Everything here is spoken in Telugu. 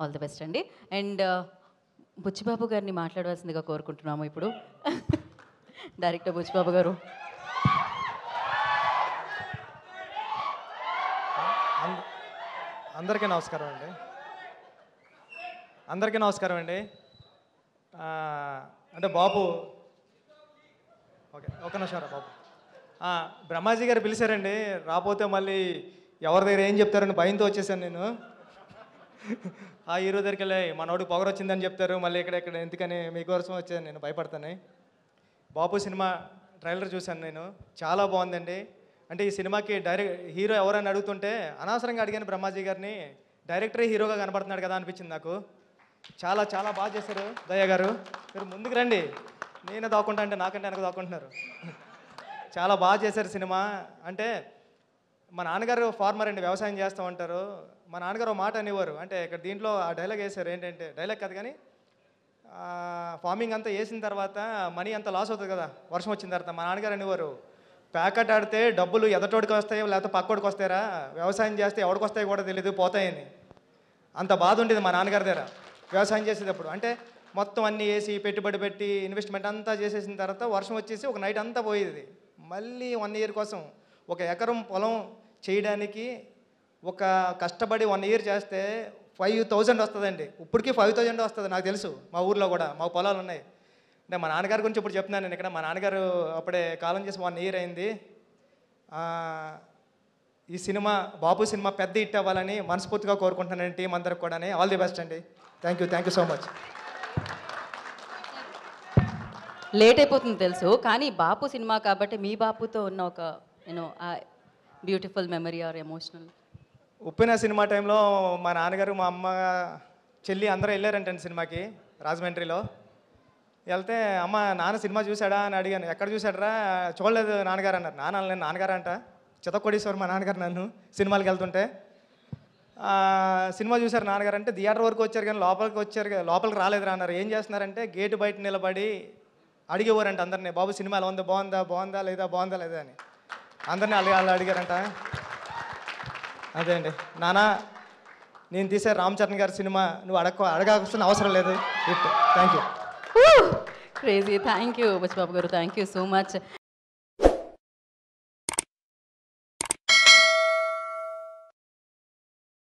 ఆల్ ది బెస్ట్ అండి. అండ్ బుచ్చిబాబు గారిని మాట్లాడవలసిందిగా కోరుకుంటున్నాము ఇప్పుడు. డైరెక్టర్ బుచ్చిబాబు గారు. అందరికీ నమస్కారం అండి. అందరికీ నమస్కారం అండి. అంటే బాబు ఒక నిమిషం రా బాబు. బ్రహ్మాజీ గారు పిలిచారండి, రాపోతే మళ్ళీ ఎవరి దగ్గర ఏం చెప్తారని భయంతో వచ్చేసాను నేను. ఆ హీరో దగ్గరికి వెళ్ళి మనోడికి పొగరు వచ్చిందని చెప్తారు, మళ్ళీ ఇక్కడ ఎందుకని మీకోసం వచ్చాను, నేను భయపడతాను. బాబు సినిమా ట్రైలర్ చూశాను నేను, చాలా బాగుందండి. అంటే ఈ సినిమాకి హీరో ఎవరని అడుగుతుంటే అనవసరంగా అడిగాను బ్రహ్మాజీ గారిని, డైరెక్టరే హీరోగా కనపడుతున్నాడు కదా అనిపించింది నాకు. చాలా చాలా బాగా చేశారు దయ్య గారు. మీరు ముందుకు రండి, నేనే దాక్కుంటా అంటే నాకంటే వెనక దాక్కుంటున్నారు. చాలా బాగా చేశారు సినిమా. అంటే మా నాన్నగారు ఫార్మర్ అండి, వ్యవసాయం చేస్తూ ఉంటారు. మా నాన్నగారు ఒక మాట అనేవారు, అంటే ఇక్కడ దీంట్లో ఆ డైలాగ్ వేశారు, ఏంటంటే డైలాగ్ కాదు కానీ ఫార్మింగ్ అంతా వేసిన తర్వాత మనీ అంతా లాస్ అవుతుంది కదా వర్షం వచ్చిన తర్వాత. మా నాన్నగారు అనేవారు, ప్యాకెట్ ఆడితే డబ్బులు ఎదటోడికి వస్తాయో లేకపోతే పక్కోడికి వస్తాయరా, వ్యవసాయం చేస్తే ఎవడికి వస్తాయో కూడా తెలియదు, పోతాయని. అంత బాధ ఉండేది మా నాన్నగారి దగ్గర వ్యవసాయం చేసేటప్పుడు. అంటే మొత్తం అన్నీ వేసి పెట్టుబడి పెట్టి ఇన్వెస్ట్మెంట్ అంతా చేసేసిన తర్వాత వర్షం వచ్చేసి ఒక నైట్ అంతా పోయేది. మళ్ళీ 1 ఇయర్ కోసం ఒక ఎకరం పొలం చేయడానికి ఒక కష్టపడి 1 ఇయర్ చేస్తే 5,000 వస్తుందండి. ఇప్పటికీ 5,000 వస్తుంది నాకు తెలుసు, మా ఊర్లో కూడా మా పొలాలు ఉన్నాయి. అంటే మా నాన్నగారి గురించి ఇప్పుడు చెప్తున్నాను నేను ఇక్కడ. మా నాన్నగారు అప్పుడే కాలం చేసి 1 ఇయర్ అయింది. ఈ సినిమా బాబు సినిమా పెద్ద హిట్ అవ్వాలని మనస్ఫూర్తిగా కోరుకుంటున్నాను టీం అందరికి కూడా. ఆల్ ది బెస్ట్ అండి. Thank you so much. Late అయిపోతుంది తెలుసు, కానీ బాపు సినిమా కాబట్టి మీ బాపుతో ఉన్న ఒక beautiful memory or emotional. Uppena cinema టైంలో మా నాన్నగారు మా అమ్మ చెల్లి అందరూ వెళ్ళారంటండి సినిమాకి రాజమండ్రిలో. వెళ్తే అమ్మ నాన్న సినిమా చూశాడా అని అడిగాను. ఎక్కడ చూశాడరా, చూడలేదు నాన్నగారు అన్నారు. నేను నాన్నగారు అంట, చితకొడేశ్వరు మా నాన్నగారు నన్ను సినిమాలకు వెళ్తుంటే. సినిమా చూశారు నాన్నగారు అంటే, థియేటర్ వరకు వచ్చారు కానీ లోపలికి రాలేదురా అన్నారు. ఏం చేస్తున్నారంటే గేటు బయట నిలబడి అడిగేవారంట అందరినీ, బాబు సినిమా ఎలా ఉంది, బాగుందా లేదా అని అందరినీ వాళ్ళు అడిగారంట. అదే అండి, నానా నేను తీసే రామ్ చరణ్ గారి సినిమా నువ్వు అడగాల్సిన అవసరం లేదు. Thank you. Crazy. Thank you Buchibabu గారు, థ్యాంక్ యూ సో మచ్.